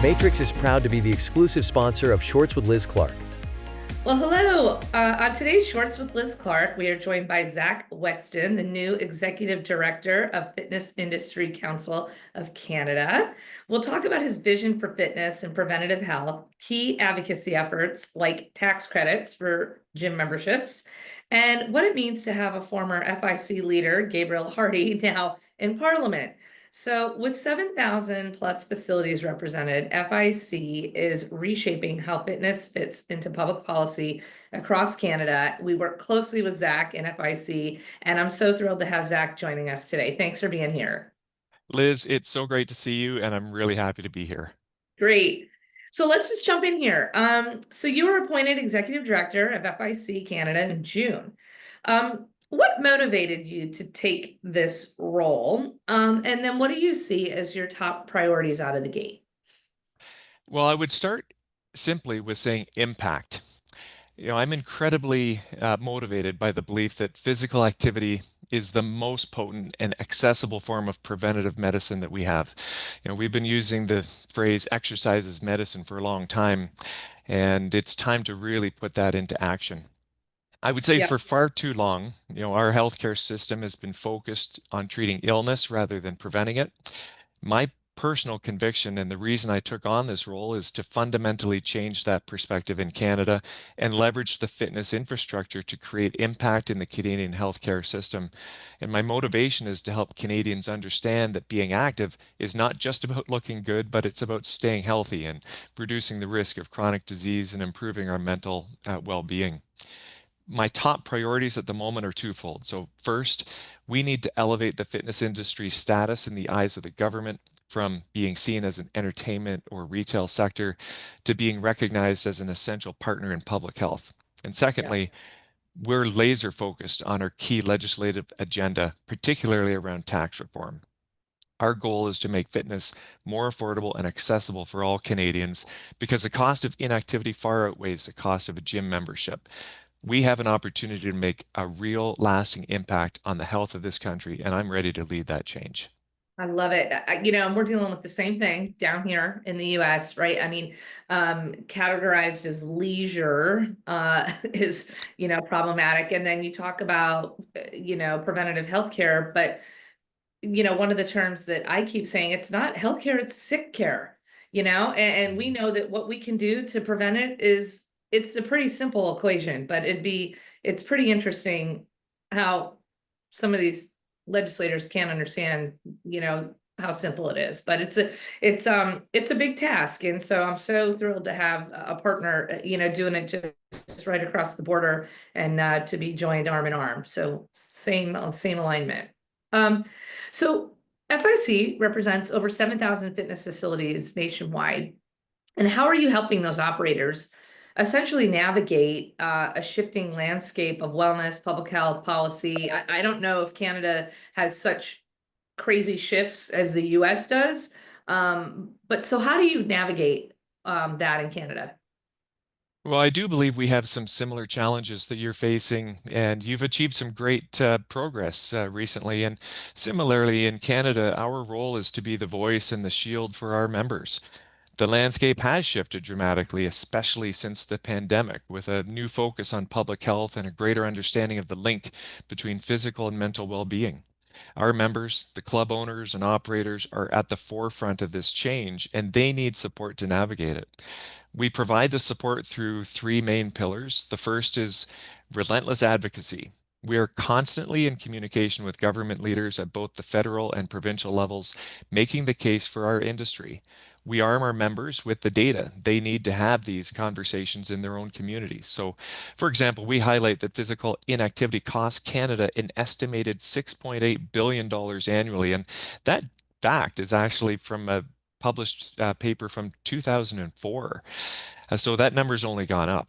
Matrix is proud to be the exclusive sponsor of Shorts with Liz Clark. Well, hello. On today's Shorts with Liz Clark, we are joined by Zach Weston, the new Executive Director of Fitness Industry Council of Canada. We'll talk about his vision for fitness and preventative health, key advocacy efforts like tax credits for gym memberships, and what it means to have a former FIC leader, Gabriel Hardy, now in Parliament. So with 7,000 plus facilities represented, FIC is reshaping how fitness fits into public policy across Canada. We work closely with Zach in FIC, and I'm so thrilled to have Zach joining us today. Thanks for being here. Liz, it's so great to see you, and I'm really happy to be here. Great. So let's just jump in here. So you were appointed Executive Director of FIC Canada in June. What motivated you to take this role? And then what do you see as your top priorities out of the gate? Well, I would start simply with saying impact. I'm incredibly motivated by the belief that physical activity is the most potent and accessible form of preventative medicine that we have. We've been using the phrase exercise is medicine for a long time, and it's time to really put that into action. I would say Yep. for far too long, our healthcare system has been focused on treating illness rather than preventing it. My personal conviction and the reason I took on this role is to fundamentally change that perspective in Canada and leverage the fitness infrastructure to create impact in the Canadian healthcare system. And my motivation is to help Canadians understand that being active is not just about looking good, but it's about staying healthy and reducing the risk of chronic disease and improving our mental well-being. My top priorities at the moment are twofold. So first, we need to elevate the fitness industry status in the eyes of the government from being seen as an entertainment or retail sector to being recognized as an essential partner in public health. And Yeah. secondly, we're laser focused on our key legislative agenda, particularly around tax reform. Our goal is to make fitness more affordable and accessible for all Canadians because the cost of inactivity far outweighs the cost of a gym membership. We have an opportunity to make a real lasting impact on the health of this country, and I'm ready to lead that change. I love it. And we're dealing with the same thing down here in the US, right? I mean, categorized as leisure is, problematic. And then you talk about, preventative healthcare, but, one of the terms that I keep saying, it's not healthcare, it's sick care, and we know that what we can do to prevent it it's a pretty simple equation, but it's pretty interesting how some of these legislators can't understand, how simple it is, but it's a big task. And so I'm so thrilled to have a partner, doing it just right across the border and to be joined arm in arm. So same alignment. So FIC represents over 7,000 fitness facilities nationwide. And how are you helping those operators essentially navigate a shifting landscape of wellness, public health policy? I don't know if Canada has such crazy shifts as the US does. But so how do you navigate that in Canada? Well, I do believe we have some similar challenges that you're facing, and you've achieved some great progress recently. And similarly, in Canada, our role is to be the voice and the shield for our members. The landscape has shifted dramatically, especially since the pandemic, with a new focus on public health and a greater understanding of the link between physical and mental well-being. Our members, the club owners and operators, are at the forefront of this change, and they need support to navigate it. We provide the support through three main pillars. The first is relentless advocacy. We are constantly in communication with government leaders at both the federal and provincial levels, making the case for our industry. We arm our members with the data they need to have these conversations in their own communities. So, for example, we highlight that physical inactivity costs Canada an estimated $6.8 billion annually. And that fact is actually from a published paper from 2004. So that number's only gone up.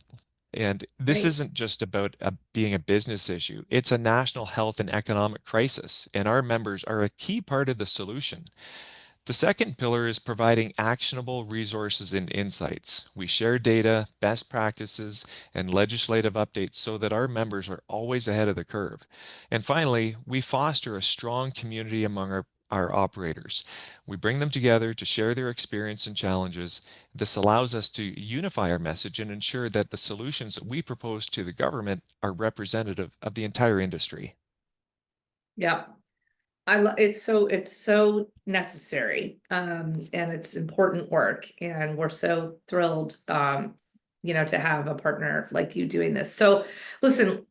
And this Right. isn't just about being a business issue. It's a national health and economic crisis, and our members are a key part of the solution. The second pillar is providing actionable resources and insights. We share data, best practices, and legislative updates so that our members are always ahead of the curve. And finally, we foster a strong community among our our operators. We bring them together to share their experience and challenges. This allows us to unify our message and ensure that the solutions that we propose to the government are representative of the entire industry. Yeah. It's so necessary, and it's important work, and we're so thrilled, to have a partner like you doing this. So listen,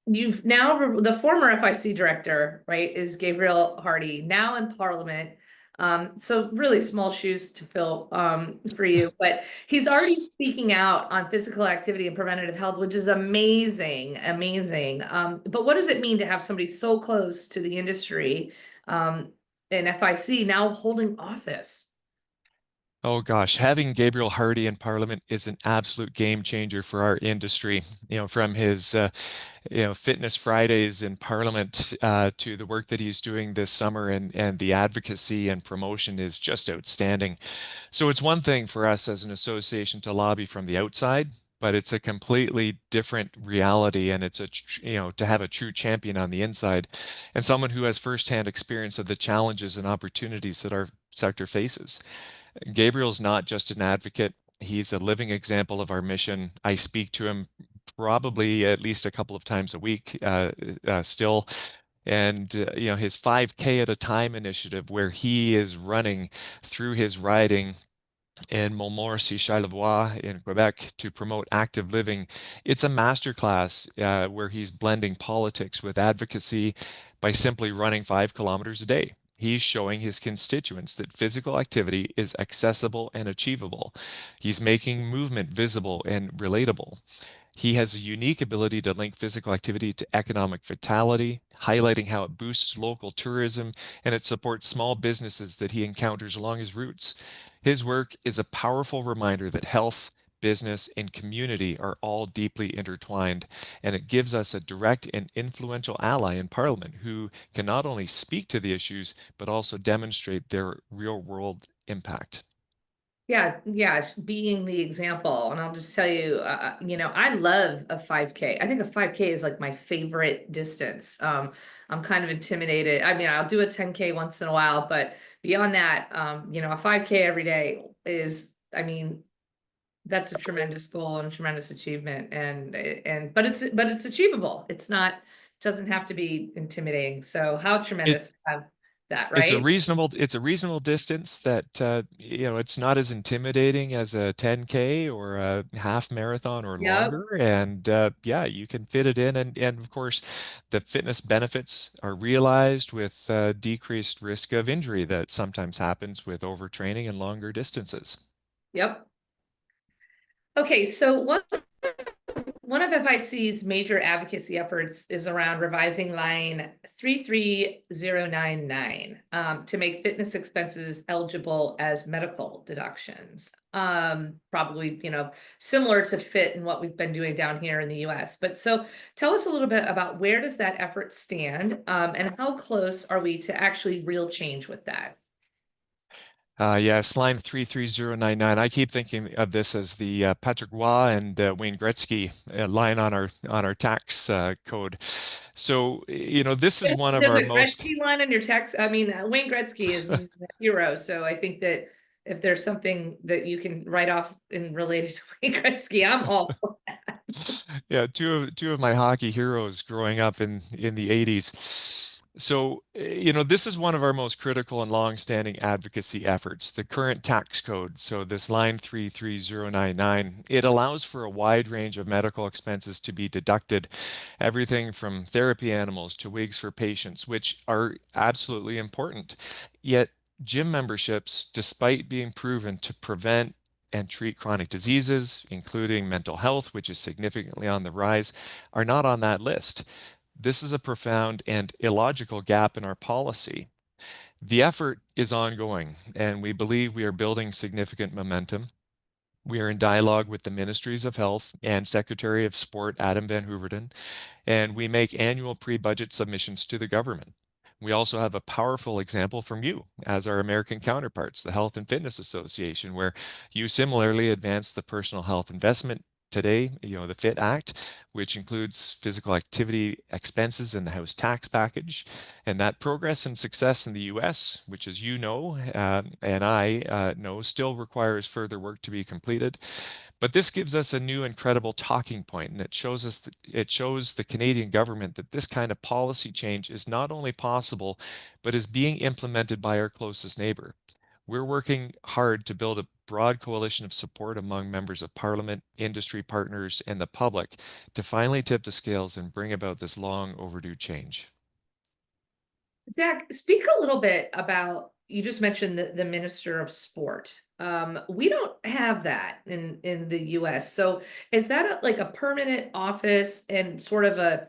you've now, the former FIC director, right, is Gabriel Hardy, now in Parliament. So really small shoes to fill, for you, but he's already speaking out on physical activity and preventative health, which is amazing, amazing. But what does it mean to have somebody so close to the industry, in FIC now holding office? Oh gosh, having Gabriel Hardy in Parliament is an absolute game changer for our industry. From his Fitness Fridays in Parliament to the work that he's doing this summer, and the advocacy and promotion is just outstanding. So it's one thing for us as an association to lobby from the outside, but it's a completely different reality, and it's to have a true champion on the inside and someone who has firsthand experience of the challenges and opportunities that our sector faces. Gabriel's not just an advocate, he's a living example of our mission. I speak to him probably at least a couple of times a week still. And his 5K at a time initiative, where he is running through his riding in Montmorency, Charlevoix in Quebec to promote active living. It's a masterclass where he's blending politics with advocacy by simply running 5 kilometers a day. He's showing his constituents that physical activity is accessible and achievable. He's making movement visible and relatable. He has a unique ability to link physical activity to economic vitality, highlighting how it boosts local tourism and it supports small businesses that he encounters along his routes. His work is a powerful reminder that health, business, and community are all deeply intertwined, and it gives us a direct and influential ally in Parliament who can not only speak to the issues, but also demonstrate their real world impact. Yeah, yeah, being the example. And I'll just tell you, I love a 5K. I think a 5K is like my favorite distance. I'm kind of intimidated. I mean, I'll do a 10K once in a while, but beyond that, a 5K every day is, I mean, that's a tremendous goal and a tremendous achievement. But it's achievable. It's not, doesn't have to be intimidating. So how It, tremendous to have that, It's a right? reasonable distance that it's not as intimidating as a 10K or a half marathon or Yep. longer. And yeah, you can fit it in, and of course the fitness benefits are realized with decreased risk of injury that sometimes happens with overtraining and longer distances. Yep. Okay, so one of FIC's major advocacy efforts is around revising line 33099, to make fitness expenses eligible as medical deductions. Probably, similar to fit and what we've been doing down here in the US. But so tell us a little bit about where does that effort stand, and how close are we to actually real change with that? Yes, line 33099. I keep thinking of this as the Patrick Roy and Wayne Gretzky line on our tax code. So, this is one of There's our a most. Gretzky line in your text. I mean, Wayne Gretzky is a hero, so I think that if there's something that you can write off and related to Wayne Gretzky, I'm all for that. Yeah, two of my hockey heroes growing up in the 80s. So, this is one of our most critical and long-standing advocacy efforts, the current tax code. So this line 33099, it allows for a wide range of medical expenses to be deducted, everything from therapy animals to wigs for patients, which are absolutely important. Yet gym memberships, despite being proven to prevent and treat chronic diseases, including mental health, which is significantly on the rise, are not on that list. This is a profound and illogical gap in our policy. The effort is ongoing, and we believe we are building significant momentum. We are in dialogue with the Ministries of Health and Secretary of Sport Adam Van Hooverden, and we make annual pre-budget submissions to the government. We also have a powerful example from you as our American counterparts, the Health and Fitness Association, where you similarly advance the personal health investment today, the FIT Act, which includes physical activity expenses in the House tax package. And that progress and success in the US, which as you know, and I know, still requires further work to be completed. But this gives us a new incredible talking point, and it shows us it shows the Canadian government that this kind of policy change is not only possible, but is being implemented by our closest neighbor. We're working hard to build a broad coalition of support among members of parliament, industry partners, and the public to finally tip the scales and bring about this long overdue change. Zach, speak a little bit about, you just mentioned the Minister of Sport. We don't have that in the US. So is that like a permanent office and sort of a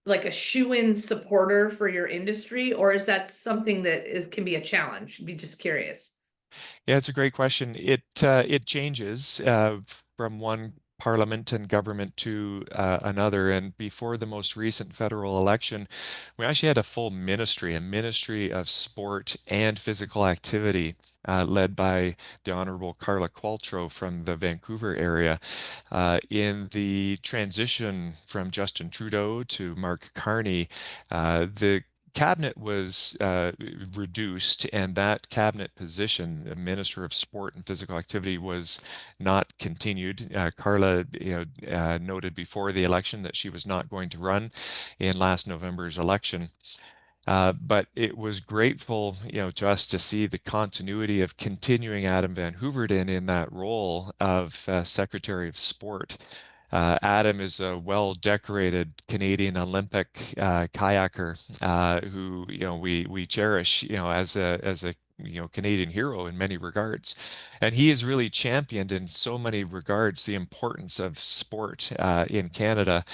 like a shoe-in supporter for your industry, or is that something that can be a challenge? Be just curious. Yeah, it's a great question. It changes from one parliament and government to another. And before the most recent federal election, we actually had a full ministry, a ministry of sport and physical activity, led by the Honorable Carla Qualtrough from the Vancouver area. In the transition from Justin Trudeau to Mark Carney, the cabinet was reduced, and that cabinet position, Minister of Sport and Physical Activity, was not continued. Carla, noted before the election that she was not going to run in last November's election. But it was grateful, to us to see the continuity of continuing Adam Van Hoeverden in that role of Secretary of Sport. Adam is a well-decorated Canadian Olympic kayaker who we cherish as a Canadian hero in many regards, and he has really championed in so many regards the importance of sport in Canada.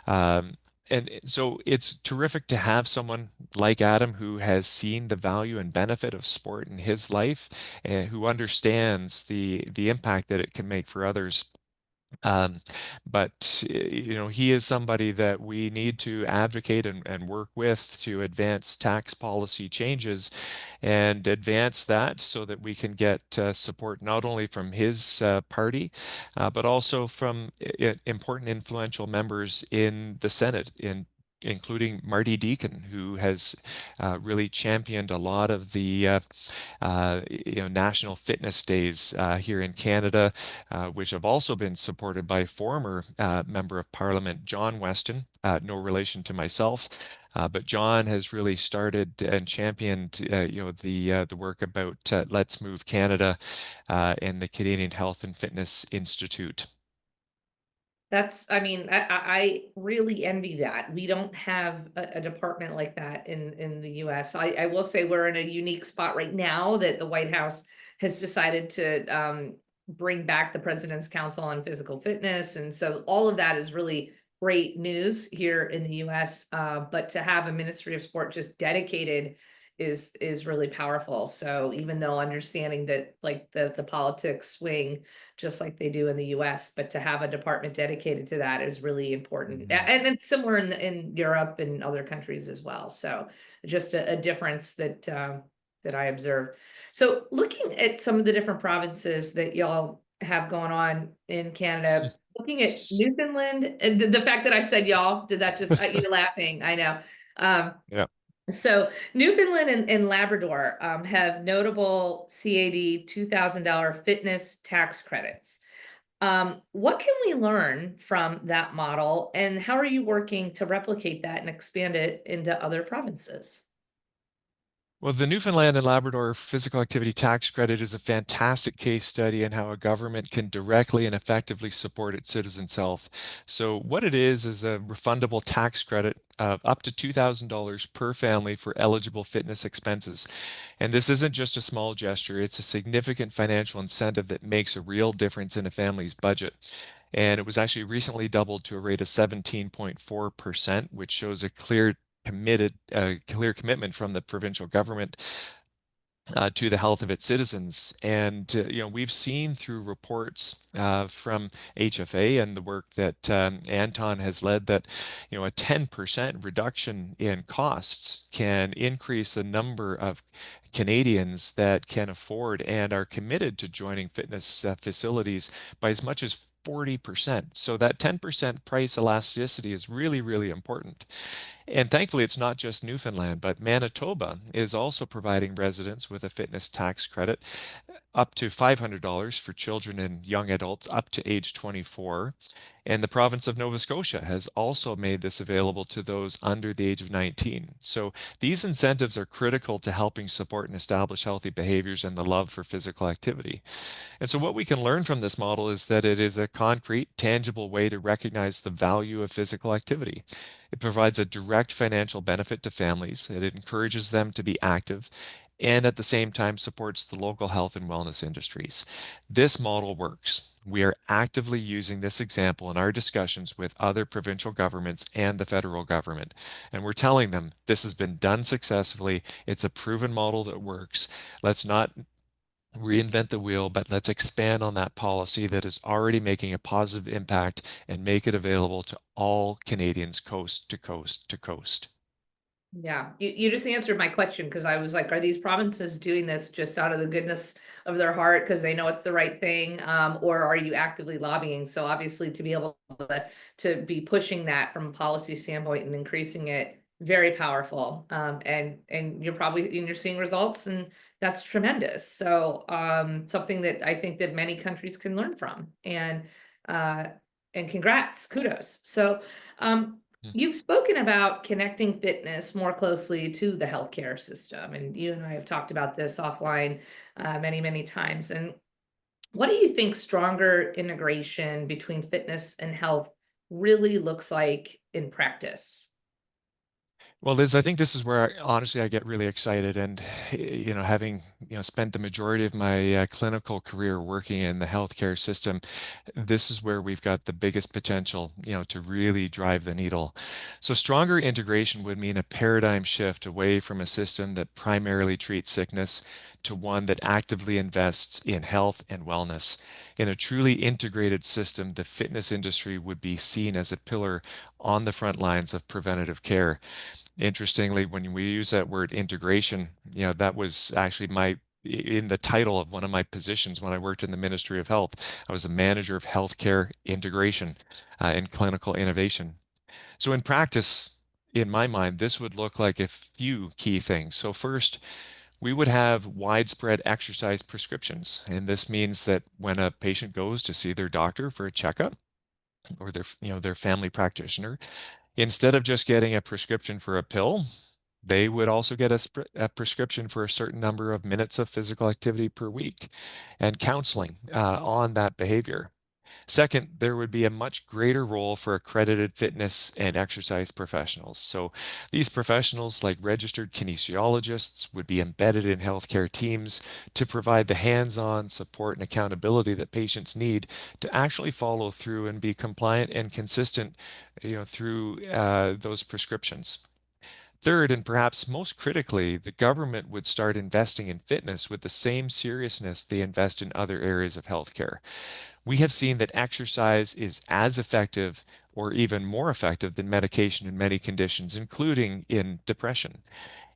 Um, and so it's terrific to have someone like Adam who has seen the value and benefit of sport in his life, and who understands the impact that it can make for others. Um, but he is somebody that we need to advocate and work with to advance tax policy changes and advance that so that we can get support not only from his party, but also from important influential members in the Senate, including Marty Deacon, who has really championed a lot of the national fitness days here in Canada, which have also been supported by former Member of Parliament John Weston, no relation to myself. But John has really started and championed, the work about Let's Move Canada and the Canadian Health and Fitness Institute. I mean, I really envy that. We don't have a department like that in the US. I will say we're in a unique spot right now that the White House has decided to bring back the President's Council on Physical Fitness. And so all of that is really great news here in the US. But to have a Ministry of Sport just dedicated is really powerful. So even though understanding that like the politics swing just like they do in the US, but to have a department dedicated to that is really important. And it's similar in Europe and other countries as well. So just a difference that that I observed. So looking at some of the different provinces that y'all have going on in Canada, looking at Newfoundland, and the fact that I said y'all, did that just, you're laughing, I know. Yeah. So Newfoundland and Labrador have notable CAD $2,000 fitness tax credits. What can we learn from that model, and how are you working to replicate that and expand it into other provinces? Well, the Newfoundland and Labrador physical activity tax credit is a fantastic case study in how a government can directly and effectively support its citizens' health. So what it is a refundable tax credit of up to $2,000 per family for eligible fitness expenses. And this isn't just a small gesture, it's a significant financial incentive that makes a real difference in a family's budget. And it was actually recently doubled to a rate of 17.4%, which shows a clear commitment from the provincial government to the health of its citizens. And we've seen through reports from HFA and the work that Anton has led that a 10% reduction in costs can increase the number of Canadians that can afford and are committed to joining fitness facilities by as much as 40%. So that 10% price elasticity is really, really important. And thankfully, it's not just Newfoundland, but Manitoba is also providing residents with a fitness tax credit up to $500 for children and young adults up to age 24. And the province of Nova Scotia has also made this available to those under the age of 19. So these incentives are critical to helping support and establish healthy behaviors and the love for physical activity. And so what we can learn from this model is that it is a concrete, tangible way to recognize the value of physical activity. It provides a direct financial benefit to families, it encourages them to be active, and at the same time supports the local health and wellness industries. This model works. We are actively using this example in our discussions with other provincial governments and the federal government. And we're telling them this has been done successfully. It's a proven model that works. Let's not reinvent the wheel, but let's expand on that policy that is already making a positive impact and make it available to all Canadians coast to coast to coast. Yeah, you just answered my question, because I was like, are these provinces doing this just out of the goodness of their heart because they know it's the right thing, or are you actively lobbying? So obviously, to be able to be pushing that from a policy standpoint and increasing it, very powerful. And you're seeing results, and that's tremendous. So something that I think that many countries can learn from. And congrats, kudos. So you've spoken about connecting fitness more closely to the healthcare system, and you and I have talked about this offline many, many times. And what do you think stronger integration between fitness and health really looks like in practice? Well, Liz, I think this is where honestly I get really excited, and having spent the majority of my clinical career working in the healthcare system, this is where we've got the biggest potential, to really drive the needle. So stronger integration would mean a paradigm shift away from a system that primarily treats sickness to one that actively invests in health and wellness. In a truly integrated system, the fitness industry would be seen as a pillar on the front lines of preventative care. Interestingly, when we use that word integration, that was actually in the title of one of my positions when I worked in the Ministry of Health. I was a manager of healthcare integration and clinical innovation. So in practice, in my mind, this would look like a few key things. So first, we would have widespread exercise prescriptions. And this means that when a patient goes to see their doctor for a checkup or their family practitioner, instead of just getting a prescription for a pill, they would also get a prescription for a certain number of minutes of physical activity per week and counseling on that behavior. Second, there would be a much greater role for accredited fitness and exercise professionals. So these professionals, like registered kinesiologists, would be embedded in healthcare teams to provide the hands-on support and accountability that patients need to actually follow through and be compliant and consistent, through those prescriptions. Third, and perhaps most critically, the government would start investing in fitness with the same seriousness they invest in other areas of healthcare. We have seen that exercise is as effective or even more effective than medication in many conditions, including in depression.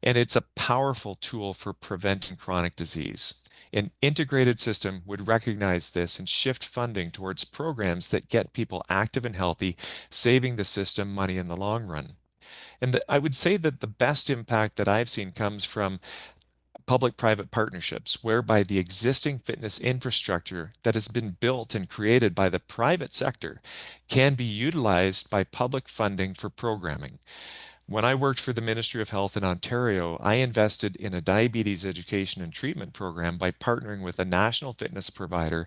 And it's a powerful tool for preventing chronic disease. An integrated system would recognize this and shift funding towards programs that get people active and healthy, saving the system money in the long run. And I would say that the best impact that I've seen comes from public-private partnerships, whereby the existing fitness infrastructure that has been built and created by the private sector can be utilized by public funding for programming. When I worked for the Ministry of Health in Ontario, I invested in a diabetes education and treatment program by partnering with a national fitness provider,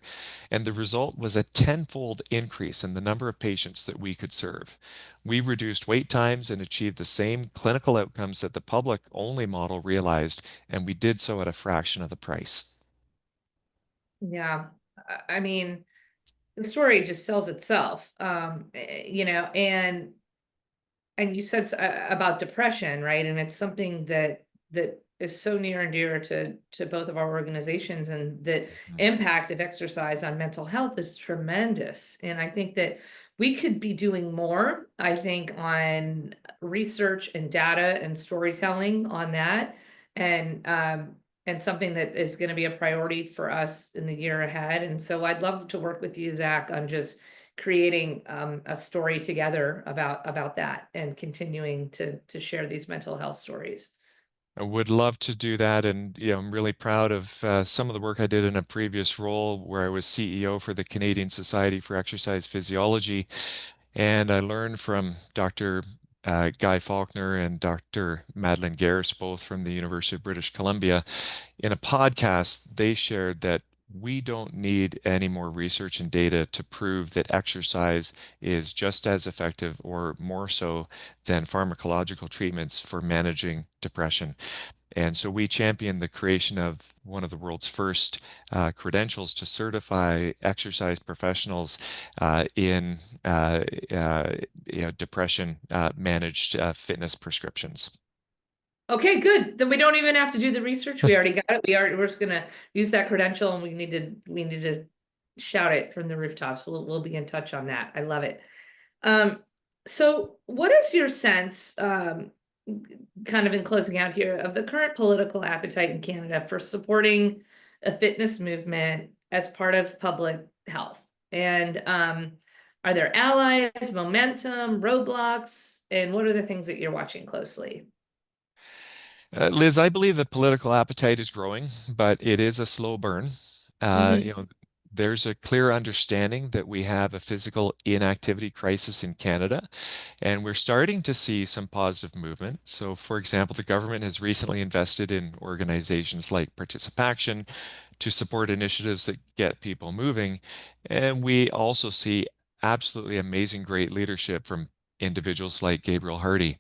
and the result was a tenfold increase in the number of patients that we could serve. We reduced wait times and achieved the same clinical outcomes that the public only model realized, and we did so at a fraction of the price. Yeah, I mean, the story just sells itself, and you said about depression, right? And it's something that is so near and dear to both of our organizations, and that impact of exercise on mental health is tremendous. And I think that we could be doing more, I think, on research and data and storytelling on that. And and something that is going to be a priority for us in the year ahead. And so I'd love to work with you, Zach, on just creating a story together about that and continuing to share these mental health stories. I would love to do that, and I'm really proud of some of the work I did in a previous role where I was CEO for the Canadian Society for Exercise Physiology, and I learned from Dr. Guy Faulkner and Dr. Madeline Garris, both from the University of British Columbia. In a podcast, they shared that we don't need any more research and data to prove that exercise is just as effective or more so than pharmacological treatments for managing depression. And so we champion the creation of one of the world's first credentials to certify exercise professionals in depression managed fitness prescriptions. Okay, good. Then we don't even have to do the research. We already got it. We're just gonna use that credential, and we need to shout it from the rooftops. We'll be in touch on that. I love it. So what is your sense, kind of in closing out here, of the current political appetite in Canada for supporting a fitness movement as part of public health? And are there allies, momentum, roadblocks, and what are the things that you're watching closely? Liz, I believe the political appetite is growing, but it is a slow burn. Mhm. There's a clear understanding that we have a physical inactivity crisis in Canada, and we're starting to see some positive movement. So, for example, the government has recently invested in organizations like Participaction to support initiatives that get people moving. And we also see absolutely amazing, great leadership from individuals like Gabriel Hardy.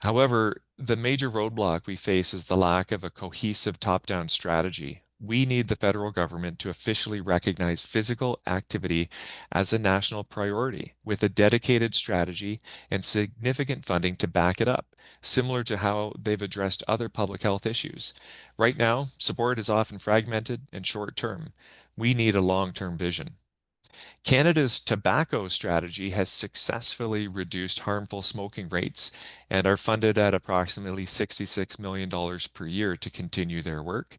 However, the major roadblock we face is the lack of a cohesive top-down strategy. We need the federal government to officially recognize physical activity as a national priority with a dedicated strategy and significant funding to back it up, similar to how they've addressed other public health issues. Right now, support is often fragmented and short-term. We need a long-term vision. Canada's tobacco strategy has successfully reduced harmful smoking rates and are funded at approximately $66 million per year to continue their work.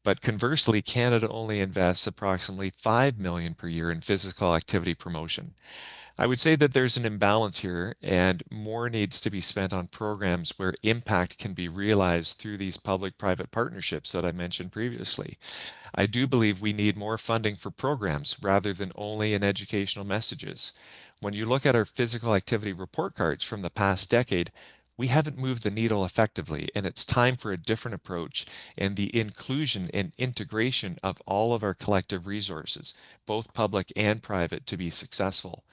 But conversely, Canada only invests approximately $5 million per year in physical activity promotion. I would say that there's an imbalance here, and more needs to be spent on programs where impact can be realized through these public-private partnerships that I mentioned previously. I do believe we need more funding for programs rather than only in educational messages. When you look at our physical activity report cards from the past decade, we haven't moved the needle effectively, and it's time for a different approach and the inclusion and integration of all of our collective resources, both public and private, to be successful.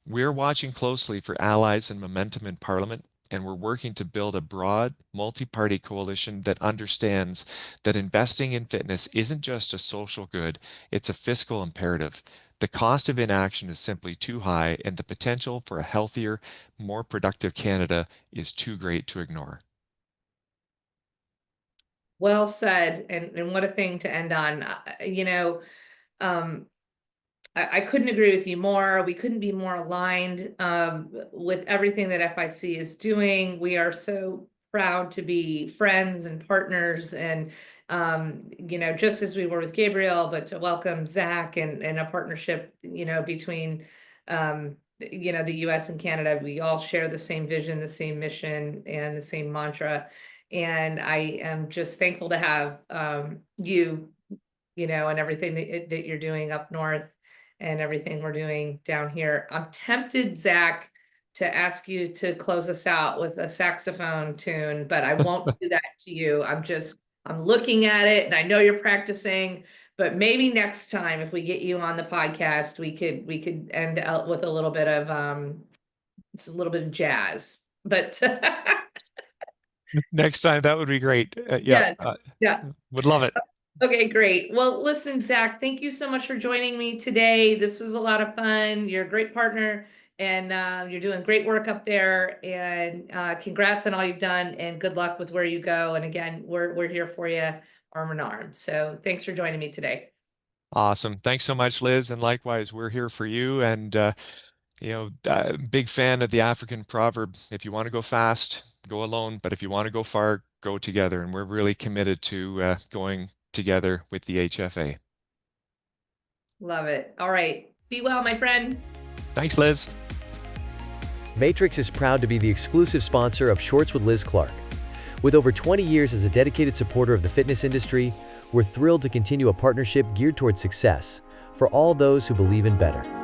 We're watching closely for allies and momentum in Parliament, and we're working to build a broad, multi-party coalition that understands that investing in fitness isn't just a social good, it's a fiscal imperative. The cost of inaction is simply too high, and the potential for a healthier, more productive Canada is too great to ignore. Well said, and what a thing to end on. Um, I couldn't agree with you more. We couldn't be more aligned with everything that FIC is doing. We are so proud to be friends and partners, and just as we were with Gabriel, but to welcome Zach and a partnership, between the US and Canada. We all share the same vision, the same mission, and the same mantra. And I am just thankful to have you, and everything that you're doing up north and everything we're doing down here. I'm tempted, Zach, to ask you to close us out with a saxophone tune, but I won't do that to you. I'm looking at it and I know you're practicing, but maybe next time if we get you on the podcast, we could end out with a little bit of it's a little bit of jazz. But Next time, that would be great. Yeah, yeah, yeah. would love it. Okay, great. Well, listen, Zach, thank you so much for joining me today. This was a lot of fun. You're a great partner, and you're doing great work up there. And congrats on all you've done, and good luck with where you go. And again, we're here for you, arm in arm. So thanks for joining me today. Awesome. Thanks so much, Liz. And likewise, we're here for you. And, big fan of the African proverb, if you want to go fast, go alone. But if you want to go far, go together, and we're really committed to going together with the HFA. Love it. All right. Be well, my friend. Thanks, Liz. Matrix is proud to be the exclusive sponsor of Shorts with Liz Clark. With over 20 years as a dedicated supporter of the fitness industry, we're thrilled to continue a partnership geared towards success for all those who believe in better.